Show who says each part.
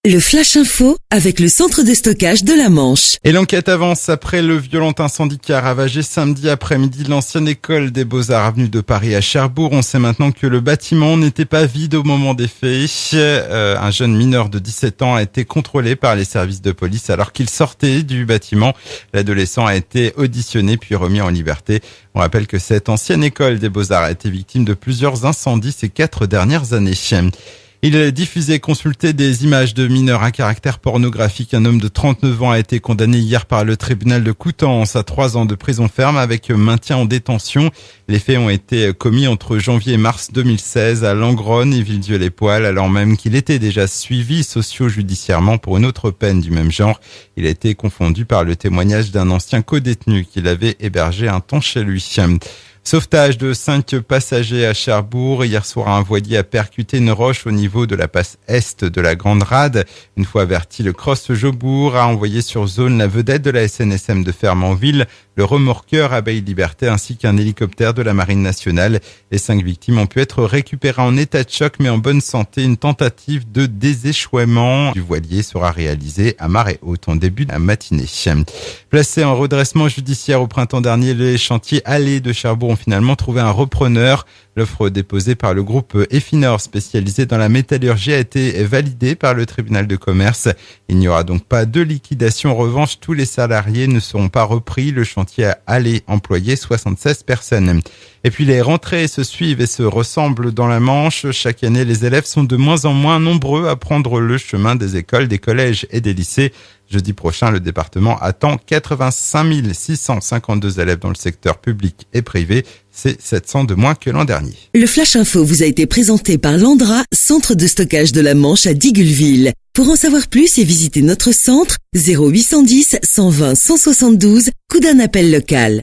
Speaker 1: Le Flash Info avec le centre de stockage de la Manche.
Speaker 2: Et l'enquête avance après le violent incendie qui a ravagé samedi après-midi l'ancienne école des Beaux-Arts avenue de Paris à Cherbourg. On sait maintenant que le bâtiment n'était pas vide au moment des faits. Un jeune mineur de 17 ans a été contrôlé par les services de police alors qu'il sortait du bâtiment. L'adolescent a été auditionné puis remis en liberté. On rappelle que cette ancienne école des Beaux-Arts a été victime de plusieurs incendies ces 4 dernières années. Il diffusait et consultait des images de mineurs à caractère pornographique. Un homme de 39 ans a été condamné hier par le tribunal de Coutances à 3 ans de prison ferme avec maintien en détention. Les faits ont été commis entre janvier et mars 2016 à Langronne et Villedieu-les-Poêles, alors même qu'il était déjà suivi socio-judiciairement pour une autre peine du même genre. Il a été confondu par le témoignage d'un ancien codétenu qu'il avait hébergé un temps chez lui. Sauvetage de 5 passagers à Cherbourg. Hier soir, un voilier a percuté une roche au niveau de la passe est de la Grande Rade. Une fois averti, le Cross Jobourg a envoyé sur zone la vedette de la SNSM de Fermanville, le remorqueur Abeille Liberté ainsi qu'un hélicoptère de la Marine nationale. Les 5 victimes ont pu être récupérées en état de choc mais en bonne santé. Une tentative de déséchouement du voilier sera réalisée à marée haute en début de matinée. Placé en redressement judiciaire au printemps dernier, les chantiers Allées de Cherbourg ont finalement trouvé un repreneur. L'offre déposée par le groupe Efinor spécialisé dans la métallurgie a été validée par le tribunal de commerce. Il n'y aura donc pas de liquidation. En revanche, tous les salariés ne seront pas repris. Le chantier Allées employait 76 personnes. Et puis les rentrées se suivent et se ressemblent dans la Manche. Chaque année, les élèves sont de moins en moins nombreux à prendre le chemin des écoles, des collèges et des lycées. Jeudi prochain, le département attend 85 652 élèves dans le secteur public et privé. C'est 700 de moins que l'an dernier.
Speaker 1: Le Flash Info vous a été présenté par Landra, centre de stockage de la Manche à Digoulville. Pour en savoir plus et visiter notre centre, 0810 120 172, coup d'un appel local.